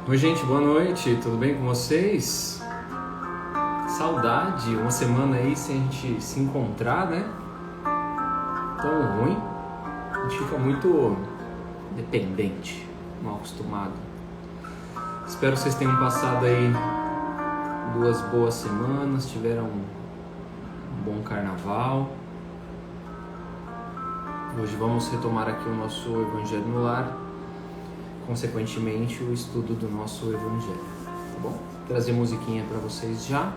Oi gente, boa noite, tudo bem com vocês? Saudade, uma semana aí sem a gente se encontrar, né? Tão ruim, a gente fica muito dependente, mal acostumado. Espero que vocês tenham passado aí 2 boas semanas, tiveram um bom carnaval. Hoje vamos retomar aqui o nosso Evangelho no Lar, consequentemente o estudo do nosso Evangelho, tá bom? Vou trazer musiquinha para vocês já.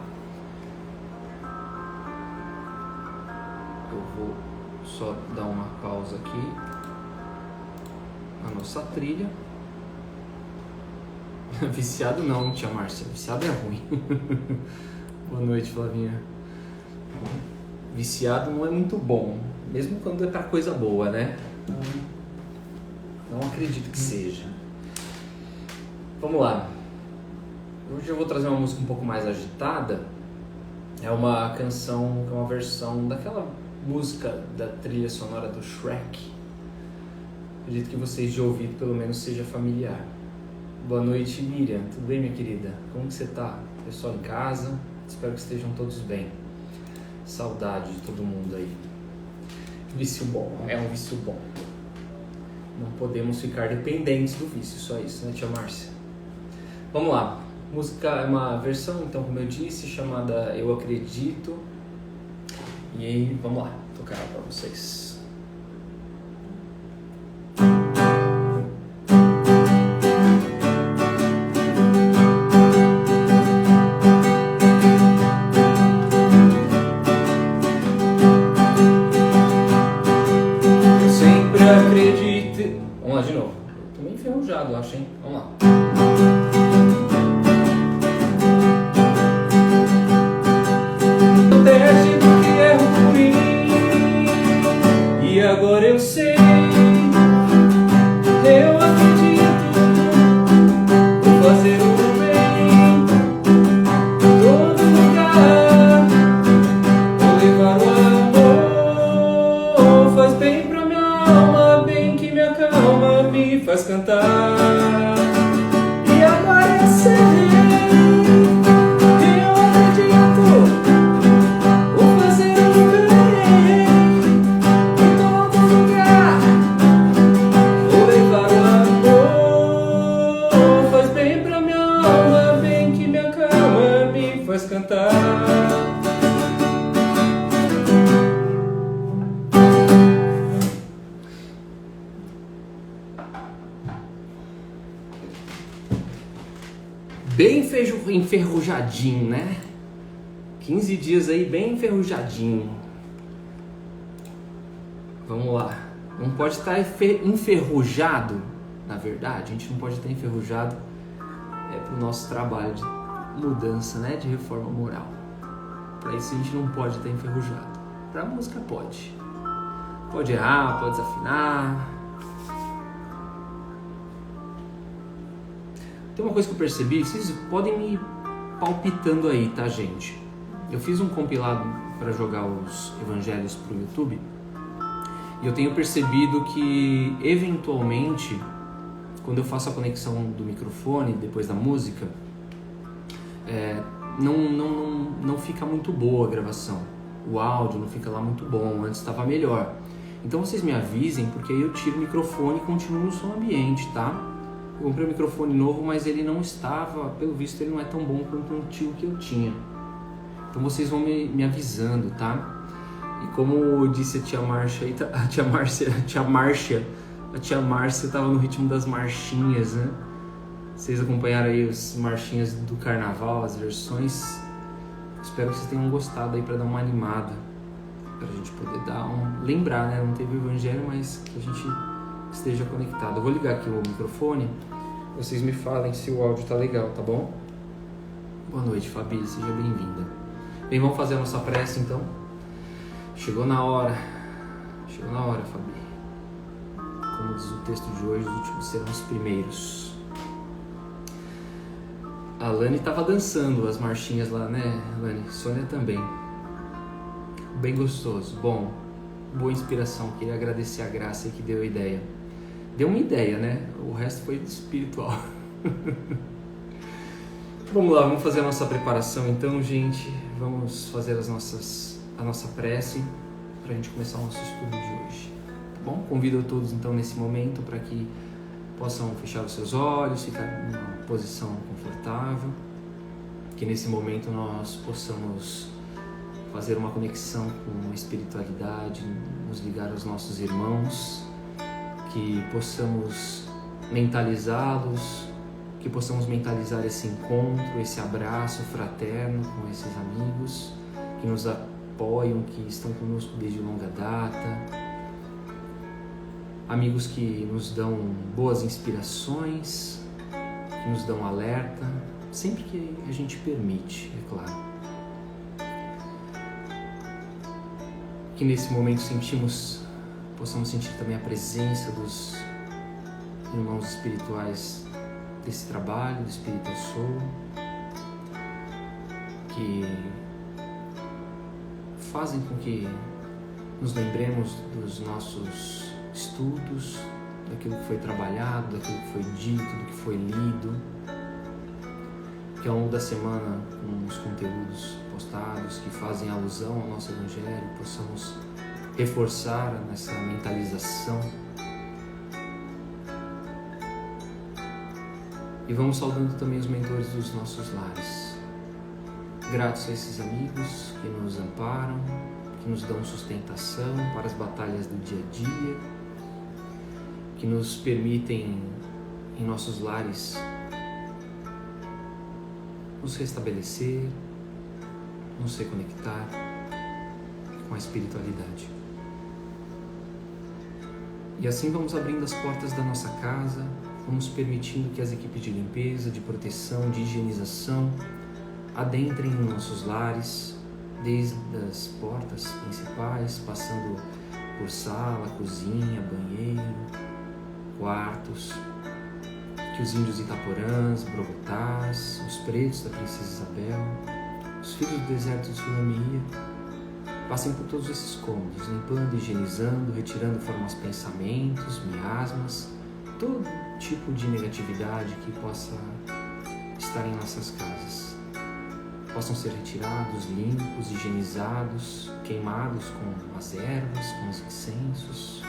Eu vou só dar uma pausa aqui na nossa trilha. Viciado não, tia Márcia, viciado é ruim. Boa noite, Flavinha. Viciado não é muito bom, mesmo quando é pra coisa boa, né? Não acredito que seja. Vamos lá. Hoje eu vou trazer uma música um pouco mais agitada. É uma canção, é uma versão daquela música da trilha sonora do Shrek. Acredito que vocês já ouviram, pelo menos seja familiar. Boa noite, Miriam. Tudo bem, minha querida? Como que você tá? Pessoal em casa? Espero que estejam todos bem. Saudade de todo mundo aí. Vício bom, é um vício bom. Não podemos ficar dependentes do vício, só isso, né, tia Márcia? Vamos lá. A música é uma versão, então, como eu disse, chamada Eu Acredito. E aí, vamos lá, tocar ela pra vocês. Vamos lá de novo. Eu tô meio enferrujado, acho, hein? Vamos lá. Acontece do que é ruim, e agora eu sei. Eu acredito, vou fazer o bem em todo lugar, vou levar o amor, faz bem pra minha alma, bem que me acalma, me faz cantar. E agora eu sei, eu acredito, vou fazer o bem em todo lugar, vou levar o amor, faz bem pra minha alma, bem que me acalma, me faz cantar. Bem enferrujadinho, né? 15 dias aí bem enferrujadinho. Vamos lá. Não pode estar enferrujado, na verdade. A gente não pode estar enferrujado pro nosso trabalho de mudança, né? De reforma moral. Para isso a gente não pode estar enferrujado. Para música pode. Pode errar, pode desafinar. Tem uma coisa que eu percebi, vocês podem me palpitando aí, tá, gente? Eu fiz um compilado para jogar os evangelhos pro YouTube e eu tenho percebido que, eventualmente, quando eu faço a conexão do microfone depois da música, não fica muito boa a gravação. O áudio não fica lá muito bom, antes estava melhor. Então vocês me avisem, porque aí eu tiro o microfone e continuo no som ambiente, tá? Eu comprei um microfone novo, mas ele não estava, pelo visto ele não é tão bom quanto o antigo que eu tinha. Então vocês vão me avisando, tá? E como disse a tia Márcia, a tia Márcia estava no ritmo das marchinhas, né? Vocês acompanharam aí as marchinhas do carnaval, as versões. Espero que vocês tenham gostado aí para dar uma animada, para a gente poder lembrar, né? Não teve o evangelho, mas que a gente esteja conectado. Eu vou ligar aqui o microfone, vocês me falem se o áudio tá legal, tá bom? Boa noite, Fabi, seja bem-vinda. Bem, vamos fazer a nossa prece então. Chegou na hora, Fabi. Como diz o texto de hoje, os últimos serão os primeiros. A Lani tava dançando as marchinhas lá, né, Lani? Sônia também. Bem gostoso, bom. Boa inspiração, queria agradecer a Graça que deu a ideia. Deu uma ideia, né? O resto foi espiritual. Vamos lá, vamos fazer a nossa preparação então, gente. Vamos fazer a nossa prece para a gente começar o nosso estudo de hoje. Tá bom? Convido a todos então nesse momento para que possam fechar os seus olhos, ficar numa posição confortável. Que nesse momento nós possamos fazer uma conexão com a espiritualidade, nos ligar aos nossos irmãos, que possamos mentalizá-los, que possamos mentalizar esse encontro, esse abraço fraterno com esses amigos que nos apoiam, que estão conosco desde longa data, amigos que nos dão boas inspirações, que nos dão alerta, sempre que a gente permite, é claro. Que nesse momento possamos sentir também a presença dos irmãos espirituais desse trabalho, do Espírito Soul, que fazem com que nos lembremos dos nossos estudos, daquilo que foi trabalhado, daquilo que foi dito, do que foi lido, que ao longo da semana, com os conteúdos postados que fazem alusão ao nosso Evangelho, possamos reforçar nessa mentalização. E vamos saudando também os mentores dos nossos lares. Gratos a esses amigos que nos amparam, que nos dão sustentação para as batalhas do dia a dia, que nos permitem em nossos lares nos restabelecer, nos reconectar com a espiritualidade. E assim vamos abrindo as portas da nossa casa, vamos permitindo que as equipes de limpeza, de proteção, de higienização adentrem em nossos lares, desde as portas principais, passando por sala, cozinha, banheiro, quartos, que os índios itaporãs, brogotás, os pretos da Princesa Isabel, os filhos do deserto de Sulamia, passem por todos esses cômodos, limpando, higienizando, retirando formas pensamentos, miasmas, todo tipo de negatividade que possa estar em nossas casas. Possam ser retirados, limpos, higienizados, queimados com as ervas, com os incensos.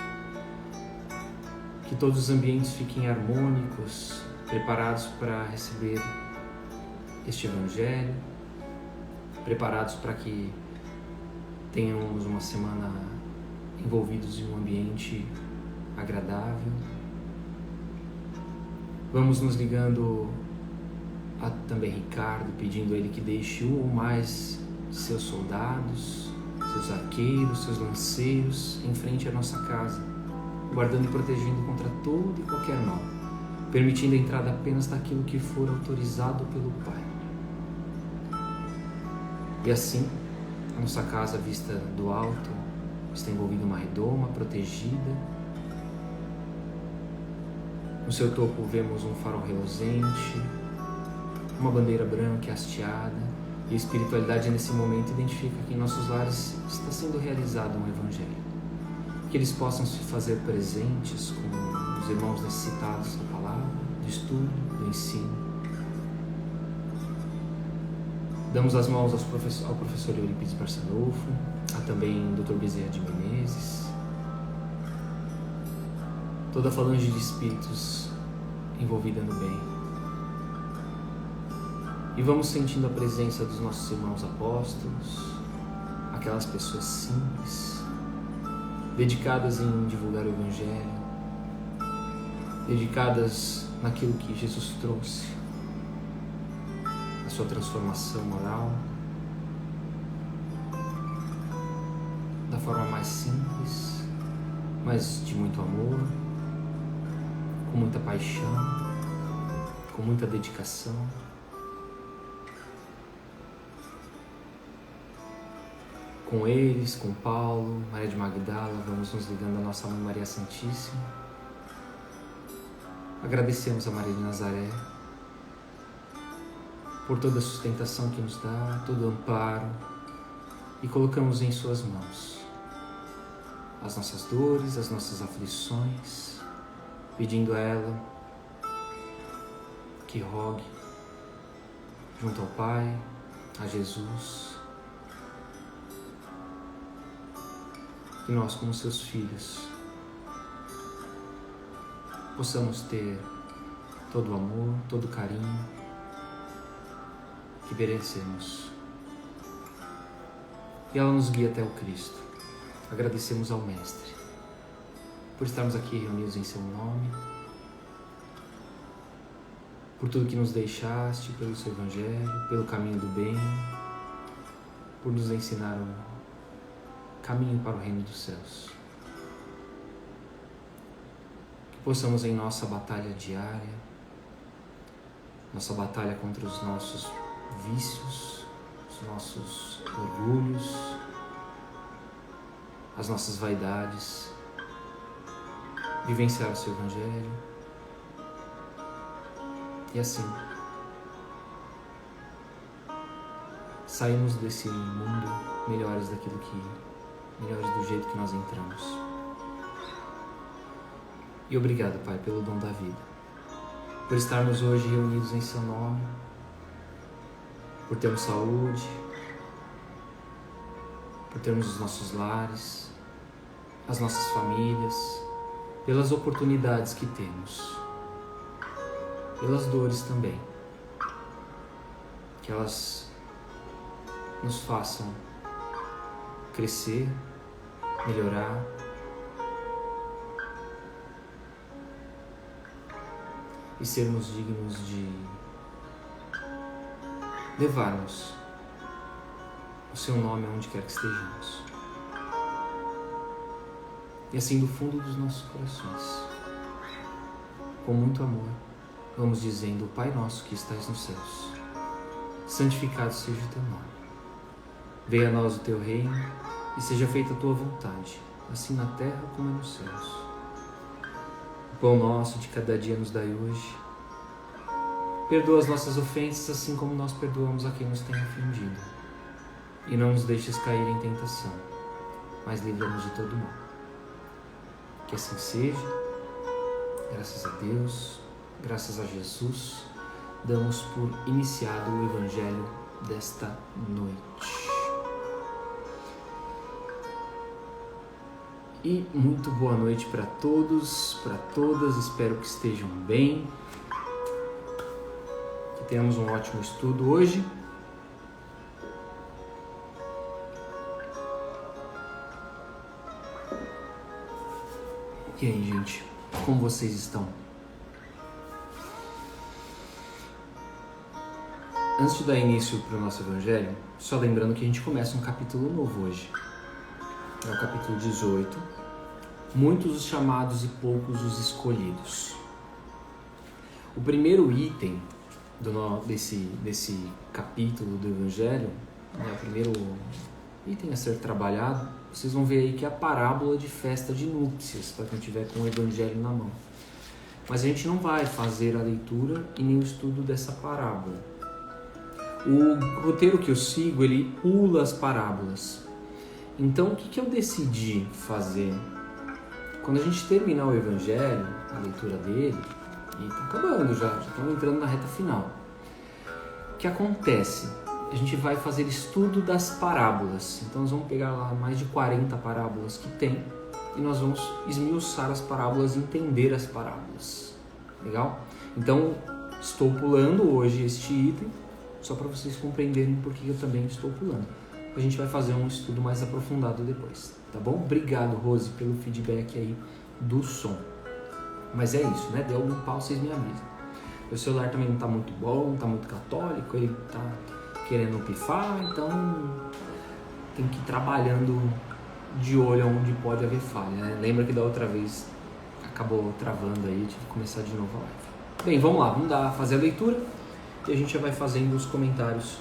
Que todos os ambientes fiquem harmônicos, preparados para receber este Evangelho, preparados para que tenhamos uma semana envolvidos em um ambiente agradável. Vamos nos ligando a também Ricardo, pedindo a ele que deixe um ou mais seus soldados, seus arqueiros, seus lanceiros em frente à nossa casa, guardando e protegendo contra todo e qualquer mal, permitindo a entrada apenas daquilo que for autorizado pelo Pai. E assim, a nossa casa vista do alto está envolvida em uma redoma, protegida. No seu topo vemos um farol reluzente, uma bandeira branca e hasteada, e a espiritualidade nesse momento identifica que em nossos lares está sendo realizado um Evangelho. Que eles possam se fazer presentes com os irmãos necessitados da palavra, do estudo, do ensino. Damos as mãos ao professor Eurípides Barçanufo, a também Dr. Bezerra de Menezes, toda a falange de espíritos envolvida no bem. E vamos sentindo a presença dos nossos irmãos apóstolos, aquelas pessoas simples, dedicadas em divulgar o Evangelho, dedicadas naquilo que Jesus trouxe, a sua transformação moral, da forma mais simples, mas de muito amor, com muita paixão, com muita dedicação. Com eles, com Paulo, Maria de Magdala, vamos nos ligando à nossa Mãe Maria Santíssima. Agradecemos a Maria de Nazaré por toda a sustentação que nos dá, todo o amparo, e colocamos em suas mãos as nossas dores, as nossas aflições, pedindo a ela que rogue junto ao Pai, a Jesus, que nós, como seus filhos, possamos ter todo o amor, todo o carinho que merecemos. E ela nos guia até o Cristo. Agradecemos ao Mestre por estarmos aqui reunidos em seu nome, por tudo que nos deixaste, pelo seu Evangelho, pelo caminho do bem, por nos ensinar o caminho para o reino dos céus. Que possamos em nossa batalha diária, nossa batalha contra os nossos vícios, os nossos orgulhos, as nossas vaidades, vivenciar o seu Evangelho e assim saímos desse mundo melhores do jeito que nós entramos. E obrigado, Pai, pelo dom da vida, por estarmos hoje reunidos em seu nome, por termos saúde, por termos os nossos lares, as nossas famílias, pelas oportunidades que temos, pelas dores também, que elas nos façam crescer, melhorar e sermos dignos de levarmos o seu nome aonde quer que estejamos. E assim, do fundo dos nossos corações, com muito amor, vamos dizendo: Pai nosso que estais nos céus, santificado seja o teu nome. Venha a nós o teu reino e seja feita a tua vontade, assim na terra como é nos céus. O pão nosso de cada dia nos dai hoje. Perdoa as nossas ofensas, assim como nós perdoamos a quem nos tem ofendido. E não nos deixes cair em tentação, mas livra-nos de todo mal. Que assim seja. Graças a Deus, graças a Jesus, damos por iniciado o Evangelho desta noite. E muito boa noite para todos, para todas, espero que estejam bem, que tenhamos um ótimo estudo hoje. E aí, gente, como vocês estão? Antes de dar início para o nosso Evangelho, só lembrando que a gente começa um capítulo novo hoje. É o capítulo 18, muitos os chamados e poucos os escolhidos. O primeiro item desse capítulo do Evangelho, o primeiro item a ser trabalhado, vocês vão ver aí que é a parábola de festa de núpcias, para quem tiver com o Evangelho na mão. Mas a gente não vai fazer a leitura e nem o estudo dessa parábola. O roteiro que eu sigo, ele pula as parábolas. Então, o que eu decidi fazer? Quando a gente terminar o Evangelho, a leitura dele, e está acabando já estamos entrando na reta final. O que acontece? A gente vai fazer estudo das parábolas. Então, nós vamos pegar lá mais de 40 parábolas que tem e nós vamos esmiuçar as parábolas e entender as parábolas. Legal? Então, estou pulando hoje este item, só para vocês compreenderem por que eu também estou pulando. A gente vai fazer um estudo mais aprofundado depois, tá bom? Obrigado, Rose, pelo feedback aí do som. Mas é isso, né? Deu algum pau, vocês me avisam. Meu celular também não tá muito bom, não tá muito católico, ele tá querendo pifar, então tem que ir trabalhando de olho onde pode haver falha, né? Lembra que da outra vez acabou travando aí, tive que começar de novo a live. Bem, vamos lá, fazer a leitura e a gente já vai fazendo os comentários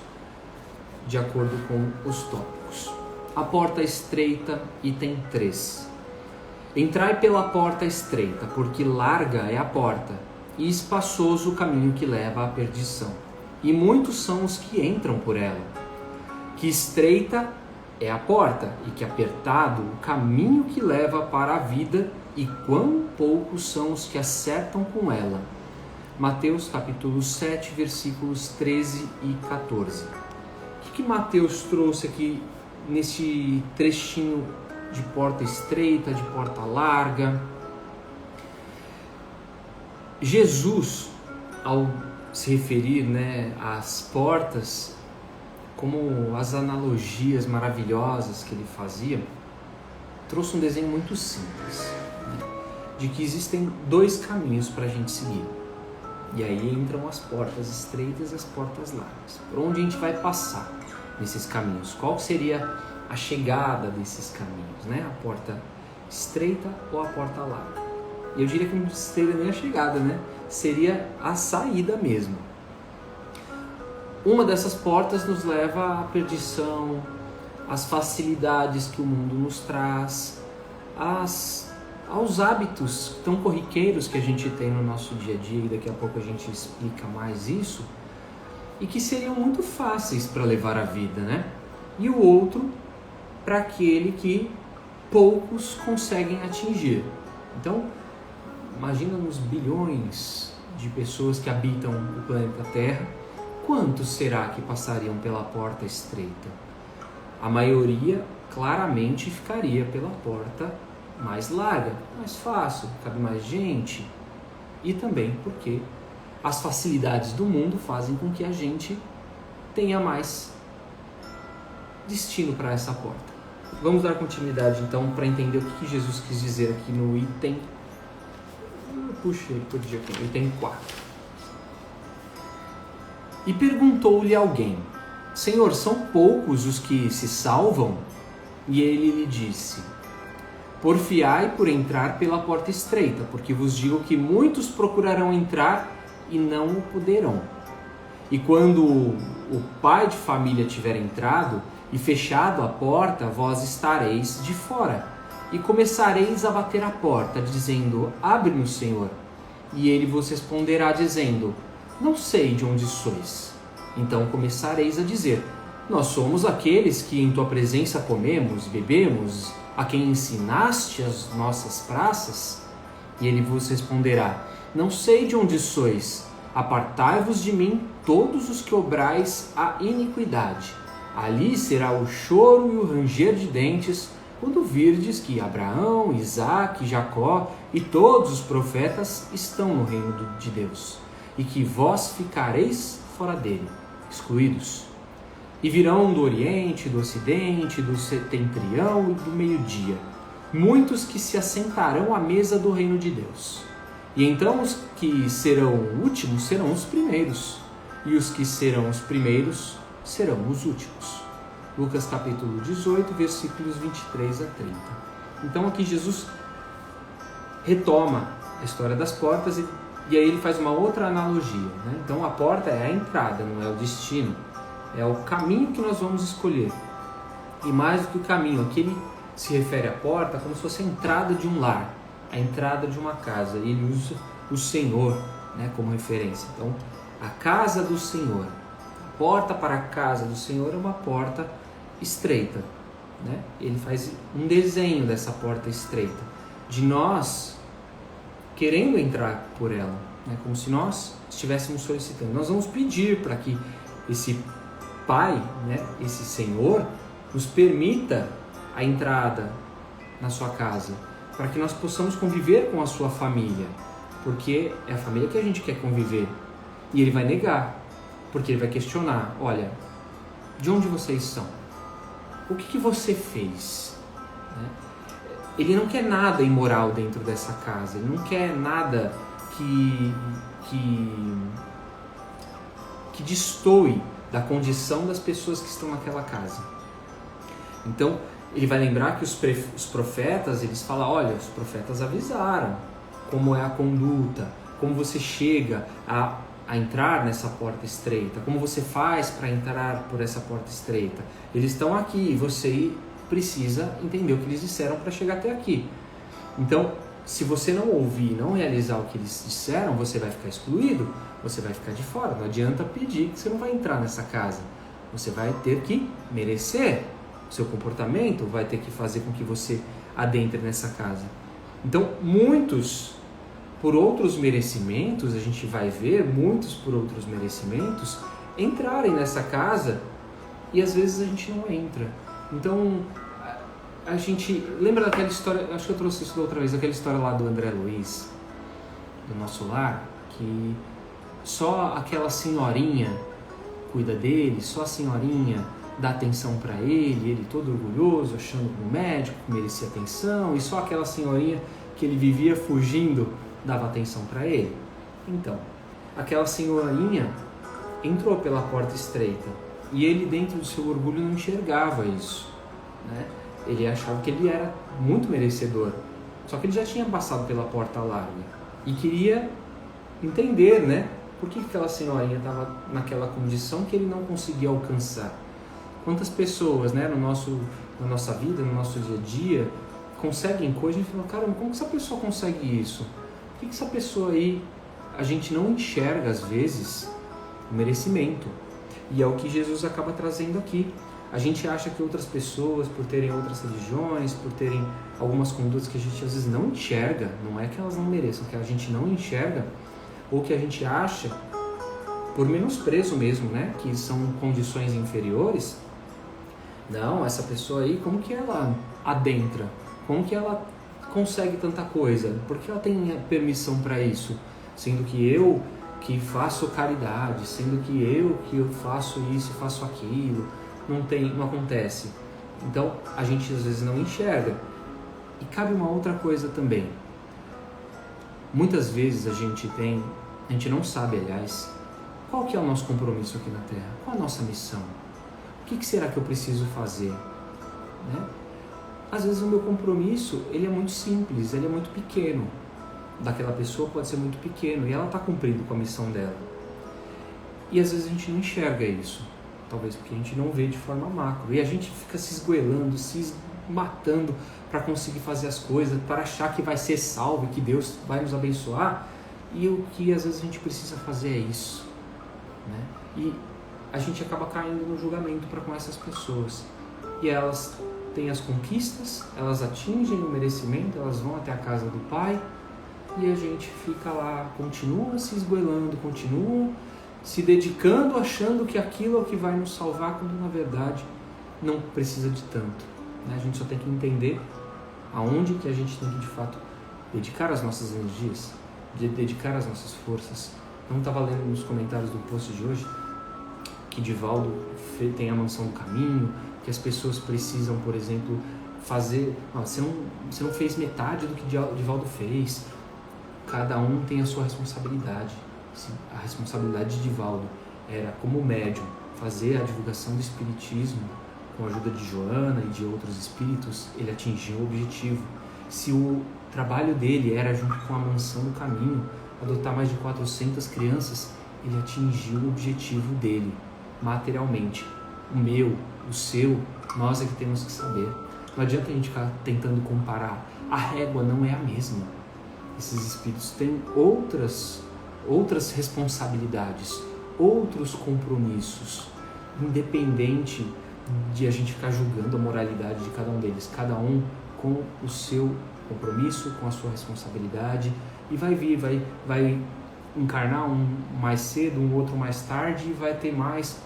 de acordo com os tópicos. A porta estreita, item 3. Entrai pela porta estreita, porque larga é a porta, e espaçoso o caminho que leva à perdição. E muitos são os que entram por ela. Que estreita é a porta, e que apertado o caminho que leva para a vida, e quão poucos são os que acertam com ela. Mateus capítulo 7, versículos 13 e 14. O que Mateus trouxe aqui nesse trechinho de porta estreita, de porta larga? Jesus, ao se referir, às portas, como as analogias maravilhosas que ele fazia, trouxe um desenho muito simples, de que existem dois caminhos para a gente seguir. E aí entram as portas estreitas e as portas largas. Por onde a gente vai passar nesses caminhos? Qual seria a chegada desses caminhos? A porta estreita ou a porta larga? E eu diria que não seria nem a chegada, seria a saída mesmo. Uma dessas portas nos leva à perdição, às facilidades que o mundo nos traz, aos hábitos tão corriqueiros que a gente tem no nosso dia a dia, e daqui a pouco a gente explica mais isso, e que seriam muito fáceis para levar a vida, E o outro para aquele que poucos conseguem atingir. Então, imagina nos bilhões de pessoas que habitam o planeta Terra, quantos será que passariam pela porta estreita? A maioria claramente ficaria pela porta mais larga, mais fácil, cabe mais gente. E também porque as facilidades do mundo fazem com que a gente tenha mais destino para essa porta. Vamos dar continuidade então para entender o que Jesus quis dizer aqui no item. Puxei por dia aqui, item 4. E perguntou-lhe alguém: Senhor, são poucos os que se salvam? E ele lhe disse: Porfiai por entrar pela porta estreita, porque vos digo que muitos procurarão entrar e não o poderão. E quando o pai de família tiver entrado e fechado a porta, vós estareis de fora, e começareis a bater a porta, dizendo: Abre-nos, Senhor. E ele vos responderá, dizendo: Não sei de onde sois. Então começareis a dizer: Nós somos aqueles que em tua presença comemos, bebemos, a quem ensinaste as nossas praças? E ele vos responderá: Não sei de onde sois. Apartai-vos de mim, todos os que obrais a iniquidade. Ali será o choro e o ranger de dentes, quando virdes que Abraão, Isaque, Jacó e todos os profetas estão no reino de Deus, e que vós ficareis fora dele, excluídos. E virão do Oriente, do Ocidente, do Setentrião e do meio-dia, muitos que se assentarão à mesa do reino de Deus. E então os que serão últimos serão os primeiros, e os que serão os primeiros serão os últimos. Lucas capítulo 18, versículos 23 a 30. Então aqui Jesus retoma a história das portas e aí ele faz uma outra analogia. Então a porta é a entrada, não é o destino. É o caminho que nós vamos escolher. E mais do que o caminho, aqui ele se refere à porta como se fosse a entrada de um lar, a entrada de uma casa. E ele usa o Senhor como referência. Então, a casa do Senhor. A porta para a casa do Senhor é uma porta estreita. Ele faz um desenho dessa porta estreita, de nós querendo entrar por ela, como se nós estivéssemos solicitando. Nós vamos pedir para que esse Pai, esse Senhor, nos permita a entrada na sua casa, para que nós possamos conviver com a sua família, porque é a família que a gente quer conviver. E ele vai negar, porque ele vai questionar: olha, de onde vocês são? O que você fez? Ele não quer nada imoral dentro dessa casa, ele não quer nada que destoe da condição das pessoas que estão naquela casa. Então, ele vai lembrar que os profetas, eles falam: olha, os profetas avisaram como é a conduta, como você chega a entrar nessa porta estreita, como você faz para entrar por essa porta estreita. Eles estão aqui e você precisa entender o que eles disseram para chegar até aqui. Então, se você não ouvir, não realizar o que eles disseram, você vai ficar excluído, você vai ficar de fora. Não adianta pedir que você não vai entrar nessa casa. Você vai ter que merecer. O seu comportamento vai ter que fazer com que você adentre nessa casa. Então, muitos por outros merecimentos, a gente vai ver muitos por outros merecimentos entrarem nessa casa e às vezes a gente não entra. Então, a gente lembra daquela história, acho que eu trouxe isso da outra vez, aquela história lá do André Luiz, do Nosso Lar, que só aquela senhorinha cuida dele, só a senhorinha dá atenção para ele todo orgulhoso, achando que o médico merecia atenção, e só aquela senhorinha que ele vivia fugindo dava atenção para ele. Então, aquela senhorinha entrou pela porta estreita e ele, dentro do seu orgulho, não enxergava isso, né? Ele achava que ele era muito merecedor, só que ele já tinha passado pela porta larga e queria entender, né? Por que aquela senhorinha estava naquela condição que ele não conseguia alcançar? Quantas pessoas, né, na nossa vida, no nosso dia a dia, conseguem coisas e falam, caramba, como que essa pessoa consegue isso? Por que essa pessoa aí, a gente não enxerga às vezes o merecimento? E é o que Jesus acaba trazendo aqui. A gente acha que outras pessoas, por terem outras religiões, por terem algumas condutas que a gente às vezes não enxerga, não é que elas não mereçam, que a gente não enxerga, ou que a gente acha, por menosprezo mesmo, né, que são condições inferiores. Não, essa pessoa aí, como que ela adentra? Como que ela consegue tanta coisa? Por que ela tem permissão para isso? Sendo que eu que faço caridade, sendo que eu faço isso, faço aquilo, não acontece. Então, a gente às vezes não enxerga. E cabe uma outra coisa também. Muitas vezes a gente não sabe, aliás, qual que é o nosso compromisso aqui na Terra? Qual a nossa missão? O que será que eu preciso fazer? Né? Às vezes o meu compromisso, ele é muito simples, ele é muito pequeno. Daquela pessoa pode ser muito pequeno e ela está cumprindo com a missão dela. E às vezes a gente não enxerga isso, talvez porque a gente não vê de forma macro. E a gente fica se esgoelando, se matando para conseguir fazer as coisas, para achar que vai ser salvo, que Deus vai nos abençoar. E o que às vezes a gente precisa fazer é isso, né? E a gente acaba caindo no julgamento para com essas pessoas. E elas têm as conquistas, elas atingem o merecimento, elas vão até a casa do Pai, e a gente fica lá, continua se esgoelando, continua se dedicando, achando que aquilo é o que vai nos salvar, quando na verdade não precisa de tanto, né? A gente só tem que entender aonde que a gente tem que de fato dedicar as nossas energias, dedicar as nossas forças. Não estava lendo nos comentários do post de hoje que Divaldo tem a mansão do caminho, que as pessoas precisam, por exemplo, fazer... você não fez metade do que Divaldo fez. Cada um tem a sua responsabilidade. A responsabilidade de Divaldo era, como médium, fazer a divulgação do espiritismo com a ajuda de Joana e de outros espíritos. Ele atingiu o objetivo. Se o trabalho dele era, junto com a mansão do caminho, adotar mais de 400 crianças, ele atingiu o objetivo dele, materialmente. O meu, o seu, nós é que temos que saber. Não adianta a gente ficar tentando comparar. A régua não é a mesma. Esses espíritos têm outras responsabilidades, outros compromissos, independente de a gente ficar julgando a moralidade de cada um deles. Cada um com o seu compromisso, com a sua responsabilidade, e vai encarnar um mais cedo, um outro mais tarde, e vai ter mais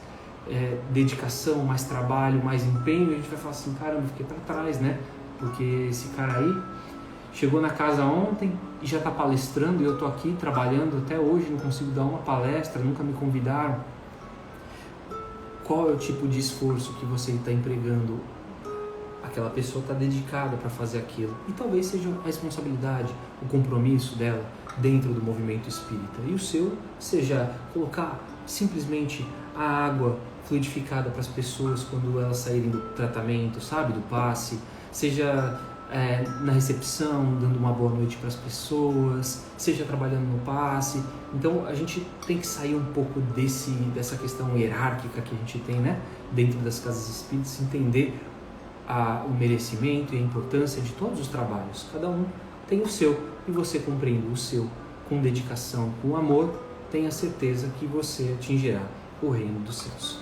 dedicação, mais trabalho, mais empenho. E a gente vai falar assim, caramba, fiquei para trás, né? Porque esse cara aí chegou na casa ontem e já está palestrando, e eu estou aqui trabalhando até hoje, não consigo dar uma palestra, nunca me convidaram. Qual é o tipo de esforço que você está empregando? Aquela pessoa está dedicada para fazer aquilo. E talvez seja a responsabilidade, o compromisso dela dentro do movimento espírita. E o seu seja colocar simplesmente a água fluidificada para as pessoas quando elas saírem do tratamento, sabe, do passe, seja na recepção, dando uma boa noite para as pessoas, seja trabalhando no passe. Então a gente tem que sair um pouco dessa questão hierárquica que a gente tem, né, dentro das casas espíritas, entender o merecimento e a importância de todos os trabalhos. Cada um tem o seu, e você cumprindo o seu com dedicação, com amor, tenha certeza que você atingirá o reino dos céus.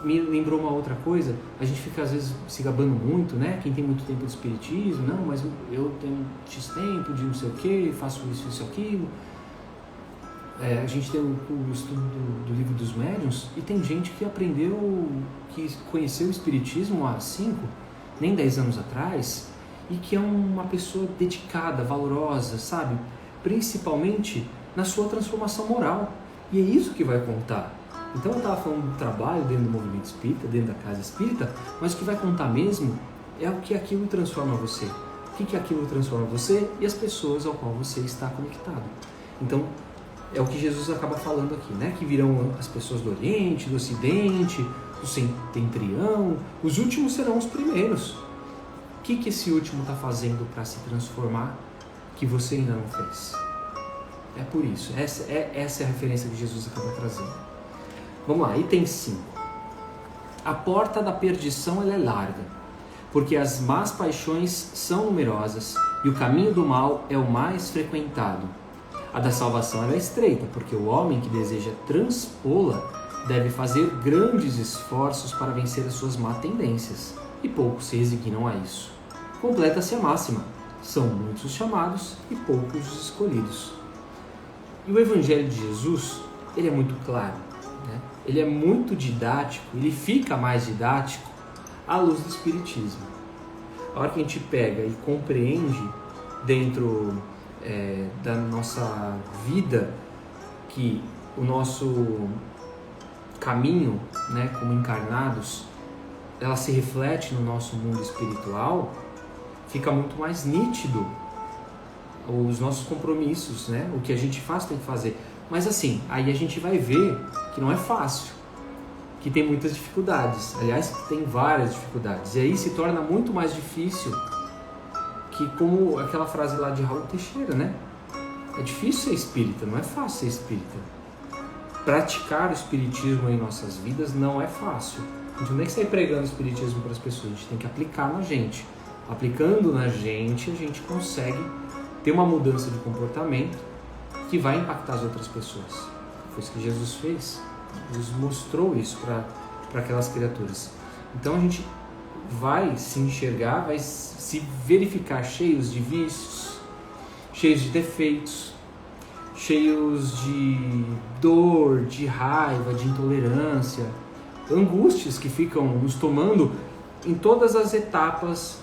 Me lembrou uma outra coisa, a gente fica às vezes se gabando muito, né? Quem tem muito tempo de espiritismo, não, mas eu tenho X tempo de não sei o que, faço isso, aquilo. A gente tem o estudo do livro dos médiuns e tem gente que aprendeu, que conheceu o espiritismo há 5, nem 10 anos atrás e que é uma pessoa dedicada, valorosa, sabe? Principalmente na sua transformação moral. E é isso que vai contar. Então eu estava falando do trabalho dentro do movimento espírita, dentro da casa espírita, mas o que vai contar mesmo é o que aquilo transforma você. O que aquilo transforma você e as pessoas ao qual você está conectado. Então, é o que Jesus acaba falando aqui, né? Que virão as pessoas do Oriente, do Ocidente, do Setentrião, os últimos serão os primeiros. O que esse último está fazendo para se transformar que você ainda não fez? É por isso, essa é a referência que Jesus acaba trazendo. Vamos lá, item 5. A porta da perdição ela é larga, porque as más paixões são numerosas e o caminho do mal é o mais frequentado. A da salvação ela é estreita, porque o homem que deseja transpô-la deve fazer grandes esforços para vencer as suas más tendências, e poucos se resignam a isso. Completa-se a máxima: são muitos os chamados e poucos os escolhidos. E o Evangelho de Jesus, ele é muito claro, né? Ele é muito didático, ele fica mais didático à luz do Espiritismo. A hora que a gente pega e compreende dentro da nossa vida que o nosso caminho, né, como encarnados, ela se reflete no nosso mundo espiritual, fica muito mais nítido os nossos compromissos, né? O que a gente faz tem que fazer. Mas assim, aí a gente vai ver que não é fácil, que tem muitas dificuldades. Aliás, que tem várias dificuldades. E aí se torna muito mais difícil, que como aquela frase lá de Raul Teixeira, né? É difícil ser espírita, não é fácil ser espírita. Praticar o espiritismo em nossas vidas não é fácil. A gente não tem que sair pregando o espiritismo para as pessoas, a gente tem que aplicar na gente. Aplicando na gente, a gente consegue ter uma mudança de comportamento que vai impactar as outras pessoas. Foi isso que Jesus fez. Jesus mostrou isso para aquelas criaturas. Então a gente vai se enxergar, vai se verificar cheios de vícios, cheios de defeitos, cheios de dor, de raiva, de intolerância, angústias que ficam nos tomando em todas as etapas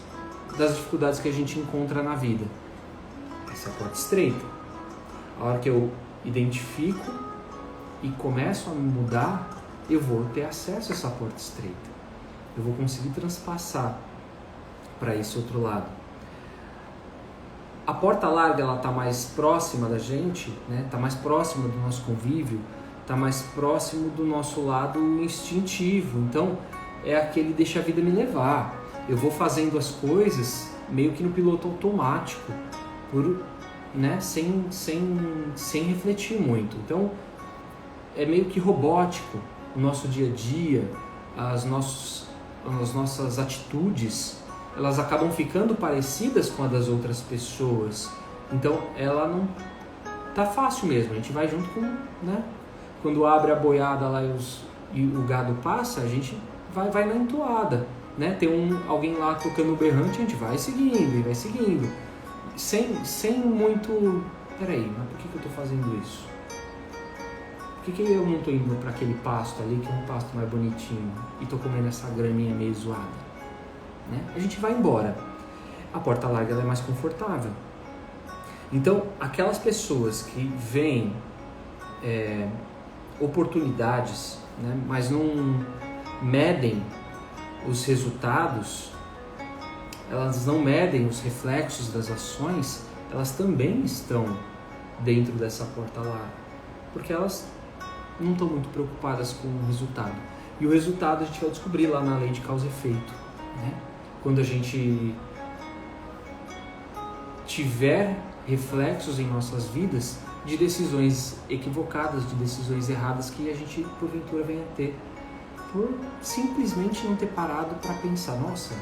das dificuldades que a gente encontra na vida. Essa é a porta estreita. A hora que eu identifico e começo a me mudar, eu vou ter acesso a essa porta estreita. Eu vou conseguir transpassar para esse outro lado. A porta larga, ela está mais próxima da gente, né? Está mais próxima do nosso convívio, está mais próximo do nosso lado instintivo. Então, é aquele deixa a vida me levar. Eu vou fazendo as coisas meio que no piloto automático, né? sem refletir muito. Então, é meio que robótico o nosso dia a dia, as nossas atitudes, elas acabam ficando parecidas com a das outras pessoas. Então, ela não tá fácil mesmo. A gente vai junto com, né? Quando abre a boiada lá e o gado passa, a gente vai na entoada, né? Tem alguém lá tocando o berrante, a gente vai seguindo e vai seguindo. Sem muito... Peraí, mas por que eu tô fazendo isso? Por que eu não tô indo para aquele pasto ali, que é um pasto mais bonitinho, e tô comendo essa graminha meio zoada? Né? A gente vai embora. A porta larga ela é mais confortável. Então, aquelas pessoas que veem oportunidades, né, mas não medem os resultados, elas não medem os reflexos das ações, elas também estão dentro dessa porta larga, porque elas não estão muito preocupadas com o resultado. E o resultado a gente vai descobrir lá na lei de causa e efeito, né? Quando a gente tiver reflexos em nossas vidas de decisões equivocadas, de decisões erradas que a gente porventura venha a ter, por simplesmente não ter parado para pensar, nossa,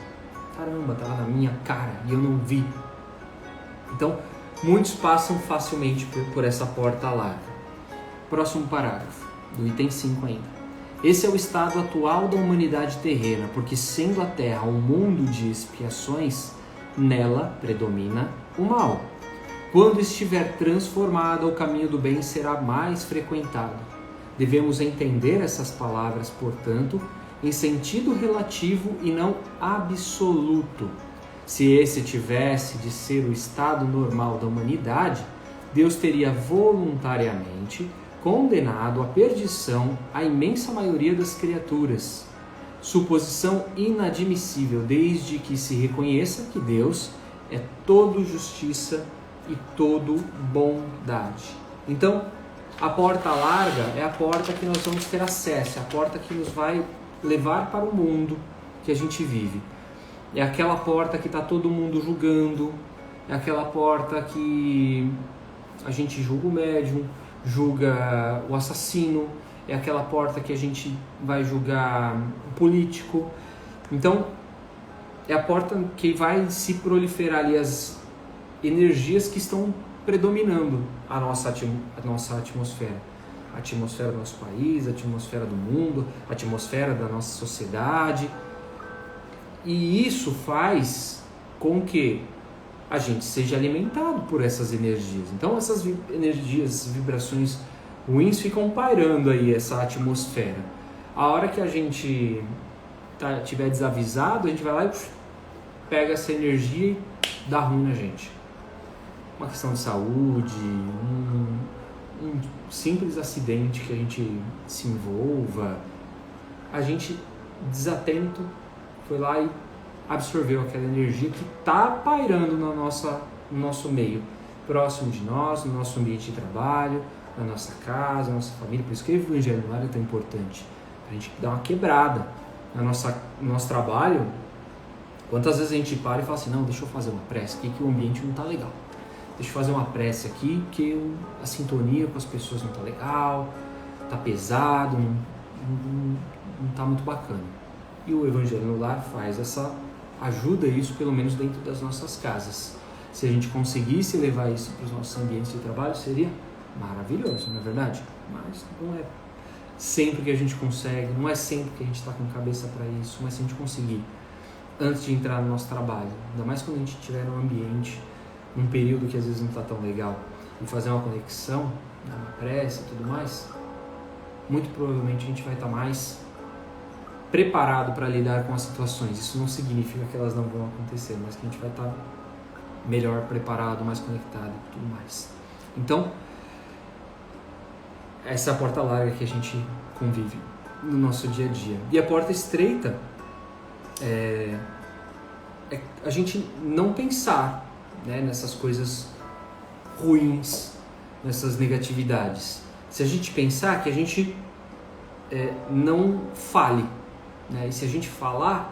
caramba, tá lá na minha cara e eu não vi. Então, muitos passam facilmente por essa porta larga. Próximo parágrafo, do item 5 ainda. Esse é o estado atual da humanidade terrena, porque sendo a Terra um mundo de expiações, nela predomina o mal. Quando estiver transformada, o caminho do bem será mais frequentado. Devemos entender essas palavras, portanto, em sentido relativo e não absoluto. Se esse tivesse de ser o estado normal da humanidade, Deus teria voluntariamente condenado à perdição a imensa maioria das criaturas. Suposição inadmissível, desde que se reconheça que Deus é todo justiça e todo bondade. Então, a porta larga é a porta que nós vamos ter acesso, é a porta que nos vai levar para o mundo que a gente vive. É aquela porta que está todo mundo julgando, é aquela porta que a gente julga o médium, julga o assassino, é aquela porta que a gente vai julgar o político. Então, é a porta que vai se proliferar ali as energias que estão predominando a nossa atmosfera. A atmosfera do nosso país, a atmosfera do mundo, a atmosfera da nossa sociedade. E isso faz com que a gente seja alimentado por essas energias. Então essas energias, vibrações ruins ficam pairando aí essa atmosfera. A hora que a gente tiver desavisado, a gente vai lá e pega essa energia e dá ruim na gente. Uma questão de saúde, um simples acidente que a gente se envolva, a gente desatento foi lá e absorveu aquela energia que está pairando no nosso meio, próximo de nós, no nosso ambiente de trabalho, na nossa casa, na nossa família. Por isso que o Evangelho é tão importante, a gente dá uma quebrada no nosso trabalho. Quantas vezes a gente para e fala assim, não, deixa eu fazer uma prece aqui que o ambiente não está legal. Deixa eu fazer uma prece aqui que a sintonia com as pessoas não está legal, está pesado, não está muito bacana. E o Evangelho no Lar ajuda isso, pelo menos dentro das nossas casas. Se a gente conseguisse levar isso para os nossos ambientes de trabalho, seria maravilhoso, não é verdade? Mas não é sempre que a gente consegue, não é sempre que a gente está com cabeça para isso, mas se a gente conseguir, antes de entrar no nosso trabalho, ainda mais quando a gente estiver num ambiente, num período que às vezes não está tão legal, e fazer uma conexão, uma prece e tudo mais, muito provavelmente a gente vai estar mais preparado para lidar com as situações. Isso não significa que elas não vão acontecer, mas que a gente vai estar melhor preparado, mais conectado e tudo mais. Então, essa é a porta larga que a gente convive no nosso dia a dia. E a porta estreita é a gente não pensar, né, nessas coisas ruins, nessas negatividades. Se a gente pensar, que a gente não fale, né? E se a gente falar,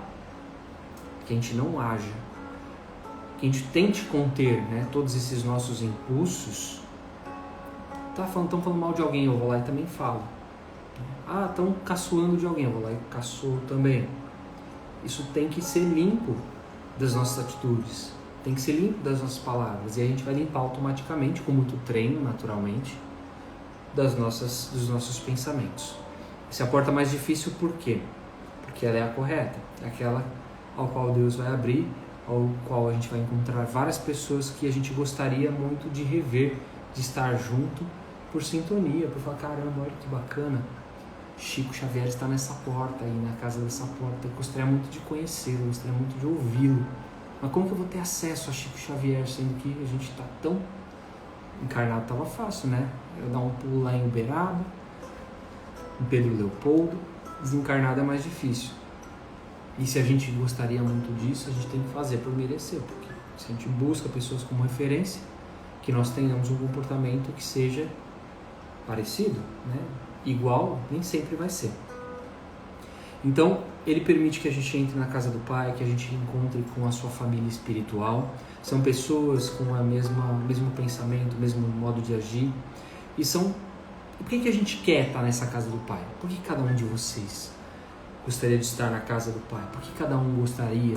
que a gente não haja, que a gente tente conter, né, todos esses nossos impulsos. Estão falando mal de alguém, eu vou lá e também falo. Estão caçoando de alguém, eu vou lá e caçoo também. Isso tem que ser limpo das nossas atitudes, tem que ser limpo das nossas palavras, e a gente vai limpar automaticamente, com muito treino, naturalmente, dos nossos pensamentos. Essa é a porta mais difícil, por quê? Porque ela é a correta, é aquela ao qual Deus vai abrir, ao qual a gente vai encontrar várias pessoas que a gente gostaria muito de rever, de estar junto, por sintonia, por falar, caramba, olha que bacana, Chico Xavier está nessa porta aí, na casa dessa porta, eu gostaria muito de conhecê-lo, eu gostaria muito de ouvi-lo, mas como que eu vou ter acesso a Chico Xavier, sendo que a gente está tão encarnado? Estava fácil, né? Eu dar um pulo lá em Uberaba, em Pedro Leopoldo. Desencarnado é mais difícil. E se a gente gostaria muito disso, a gente tem que fazer por merecer, porque se a gente busca pessoas como referência, que nós tenhamos um comportamento que seja parecido, né? Igual, nem sempre vai ser. Então, ele permite que a gente entre na casa do Pai, que a gente encontre com a sua família espiritual. São pessoas com o mesmo pensamento, o mesmo modo de agir. E por que a gente quer estar nessa casa do Pai? Por que cada um de vocês gostaria de estar na casa do Pai? Por que cada um gostaria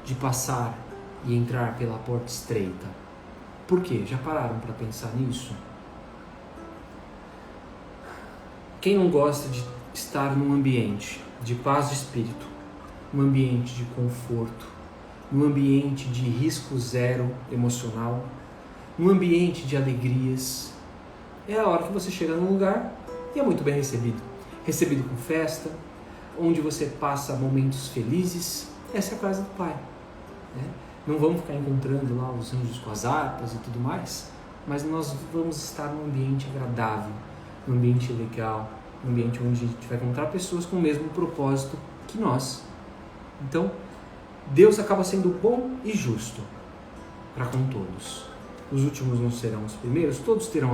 de passar e entrar pela porta estreita? Por quê? Já pararam para pensar nisso? Quem não gosta de estar num ambiente de paz de espírito, num ambiente de conforto, num ambiente de risco zero emocional, num ambiente de alegrias. É a hora que você chega num lugar e é muito bem recebido. Recebido com festa, onde você passa momentos felizes. Essa é a casa do Pai, né? Não vamos ficar encontrando lá os anjos com as harpas e tudo mais, mas nós vamos estar num ambiente agradável, num ambiente legal, num ambiente onde a gente vai encontrar pessoas com o mesmo propósito que nós. Então, Deus acaba sendo bom e justo para com todos. Os últimos não serão os primeiros, todos terão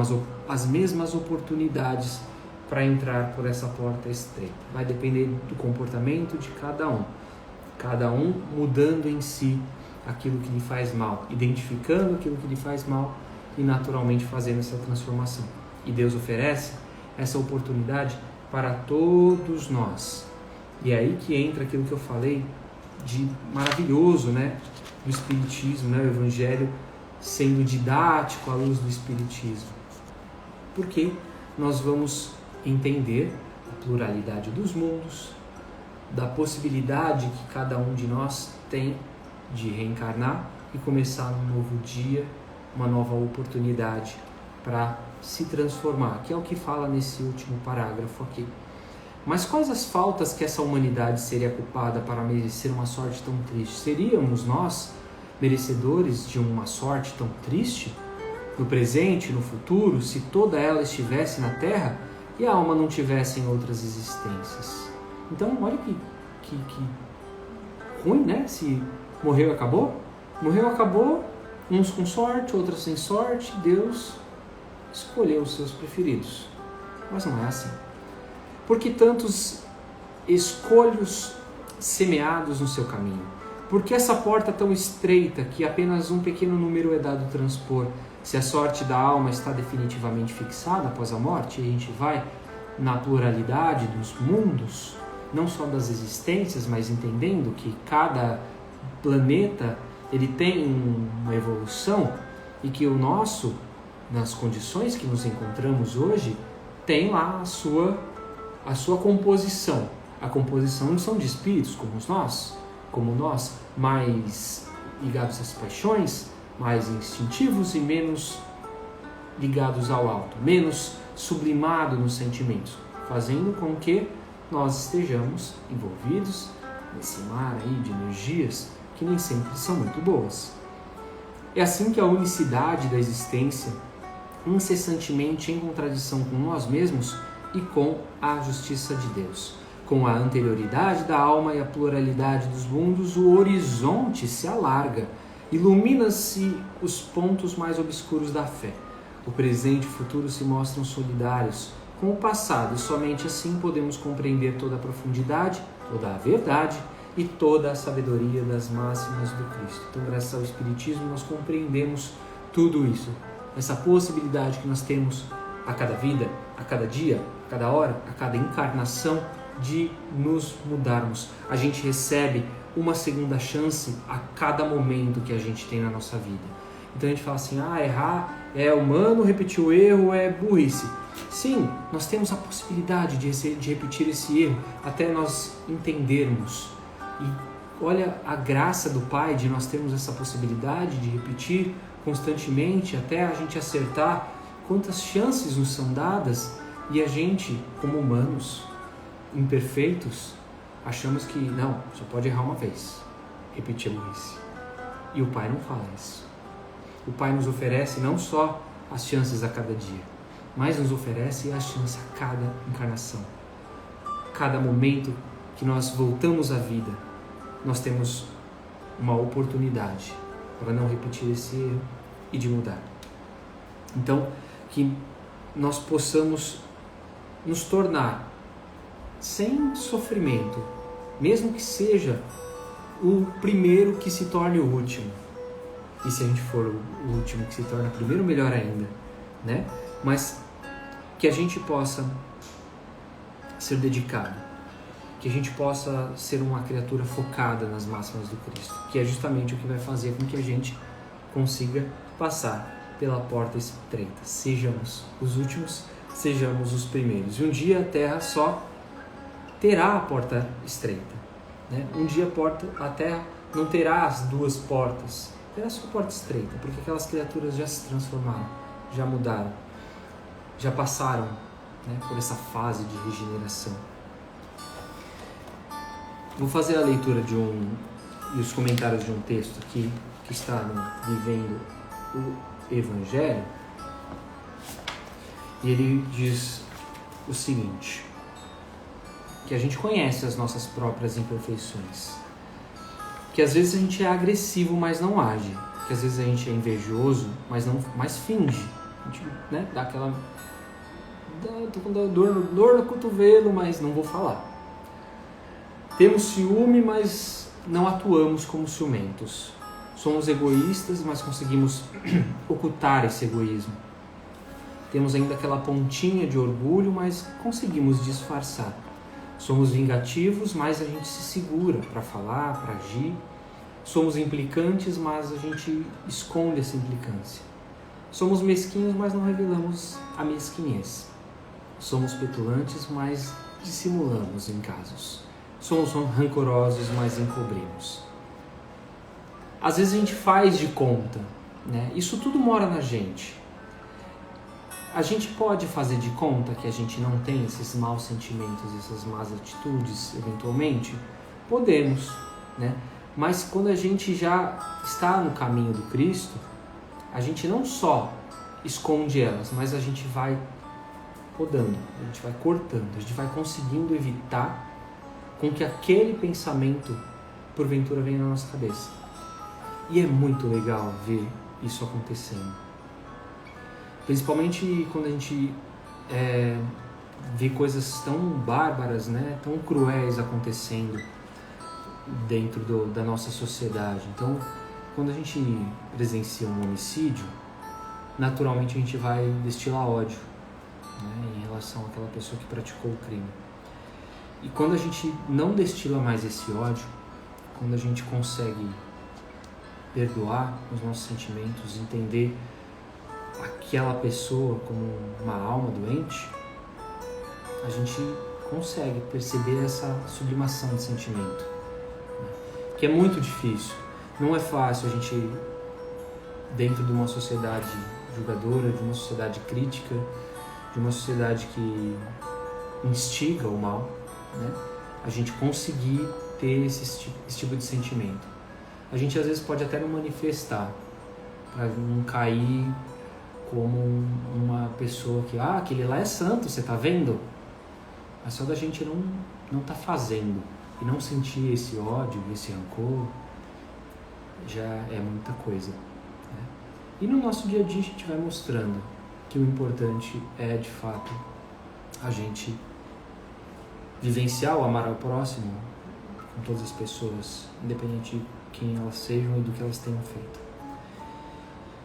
as mesmas oportunidades para entrar por essa porta estreita. Vai depender do comportamento de cada um mudando em si aquilo que lhe faz mal, identificando aquilo que lhe faz mal e naturalmente fazendo essa transformação. E Deus oferece essa oportunidade para todos nós. E é aí que entra aquilo que eu falei de maravilhoso, né, do Espiritismo, né, o Evangelho sendo didático à luz do Espiritismo. Porque nós vamos entender a pluralidade dos mundos, da possibilidade que cada um de nós tem de reencarnar e começar um novo dia, uma nova oportunidade para se transformar, que é o que fala nesse último parágrafo aqui. Mas quais as faltas que essa humanidade seria culpada para merecer uma sorte tão triste? Seríamos nós merecedores de uma sorte tão triste? No presente, no futuro, se toda ela estivesse na Terra e a alma não tivesse em outras existências? Então, olha que ruim, né? Se morreu e acabou. Morreu e acabou, uns com sorte, outros sem sorte. Deus escolheu os seus preferidos. Mas não é assim. Por que tantos escolhos semeados no seu caminho? Por que essa porta tão estreita que apenas um pequeno número é dado transpor? Se a sorte da alma está definitivamente fixada após a morte, e a gente vai na pluralidade dos mundos, não só das existências, mas entendendo que cada planeta ele tem uma evolução e que o nosso, nas condições que nos encontramos hoje, tem lá a sua composição. A composição não são de espíritos como nós, mais ligados às paixões, mais instintivos e menos ligados ao alto, menos sublimado nos sentimentos, fazendo com que nós estejamos envolvidos nesse mar aí de energias que nem sempre são muito boas. É assim que a unicidade da existência, incessantemente em contradição com nós mesmos e com a justiça de Deus, com a anterioridade da alma e a pluralidade dos mundos, o horizonte se alarga, ilumina-se os pontos mais obscuros da fé. O presente e o futuro se mostram solidários com o passado, e somente assim podemos compreender toda a profundidade, toda a verdade e toda a sabedoria das máximas do Cristo. Então, graças ao Espiritismo, nós compreendemos tudo isso, essa possibilidade que nós temos a cada vida, a cada dia, a cada hora, a cada encarnação, de nos mudarmos. A gente recebe uma segunda chance a cada momento que a gente tem na nossa vida. Então a gente fala assim, errar é humano, repetir o erro é burrice. Sim, nós temos a possibilidade de repetir esse erro até nós entendermos. E olha a graça do Pai de nós termos essa possibilidade de repetir constantemente até a gente acertar. Quantas chances nos são dadas e a gente, como humanos imperfeitos, achamos que não, só pode errar uma vez, repetir a burrice. E o Pai não fala isso. O Pai nos oferece não só as chances a cada dia, mas nos oferece a chance a cada encarnação. Cada momento que nós voltamos à vida, nós temos uma oportunidade para não repetir esse erro e de mudar. Então, que nós possamos nos tornar sem sofrimento, mesmo que seja o primeiro que se torne o último. E se a gente for o último que se torna primeiro, melhor ainda, né? Mas que a gente possa ser dedicado, que a gente possa ser uma criatura focada nas máximas do Cristo, que é justamente o que vai fazer com que a gente consiga passar pela porta estreita. Sejamos os últimos, sejamos os primeiros. E um dia a Terra só terá a porta estreita. Né? Um dia a terra não terá as duas portas, terá só a porta estreita, porque aquelas criaturas já se transformaram, já mudaram, já passaram, né, por essa fase de regeneração. Vou fazer a leitura e os comentários de um texto aqui que está no Vivendo o Evangelho, e ele diz o seguinte, que a gente conhece as nossas próprias imperfeições, que às vezes a gente é agressivo, mas não age, que às vezes a gente é invejoso, mas finge, a gente, né, dá aquela... tô com dor no cotovelo, mas não vou falar. Temos ciúme, mas não atuamos como ciumentos. Somos egoístas, mas conseguimos ocultar esse egoísmo. Temos ainda aquela pontinha de orgulho, mas conseguimos disfarçar. Somos vingativos, mas a gente se segura para falar, para agir. Somos implicantes, mas a gente esconde essa implicância. Somos mesquinhos, mas não revelamos a mesquinhez. Somos petulantes, mas dissimulamos em casos. Somos rancorosos, mas encobrimos. Às vezes a gente faz de conta, né? Isso tudo mora na gente. A gente pode fazer de conta que a gente não tem esses maus sentimentos, essas más atitudes, eventualmente? Podemos, né? Mas quando a gente já está no caminho do Cristo, a gente não só esconde elas, mas a gente vai podando, a gente vai cortando, a gente vai conseguindo evitar com que aquele pensamento, porventura, venha na nossa cabeça. E é muito legal ver isso acontecendo. Principalmente quando a gente vê coisas tão bárbaras, né, tão cruéis acontecendo dentro da nossa sociedade. Então, quando a gente presencia um homicídio, naturalmente a gente vai destilar ódio, né, em relação àquela pessoa que praticou o crime. E quando a gente não destila mais esse ódio, quando a gente consegue perdoar os nossos sentimentos, entender aquela pessoa como uma alma doente, a gente consegue perceber essa sublimação de sentimento, né? Que é muito difícil. Não é fácil a gente, dentro de uma sociedade julgadora, de uma sociedade crítica, de uma sociedade que instiga o mal, né? A gente conseguir ter esse tipo de sentimento. A gente às vezes pode até não manifestar, para não cair como uma pessoa que, aquele lá é santo, você tá vendo? Mas só da gente não tá fazendo e não sentir esse ódio, esse rancor, já é muita coisa, né? E no nosso dia a dia a gente vai mostrando que o importante é, de fato, a gente vivenciar o amar ao próximo com todas as pessoas, independente de quem elas sejam e do que elas tenham feito.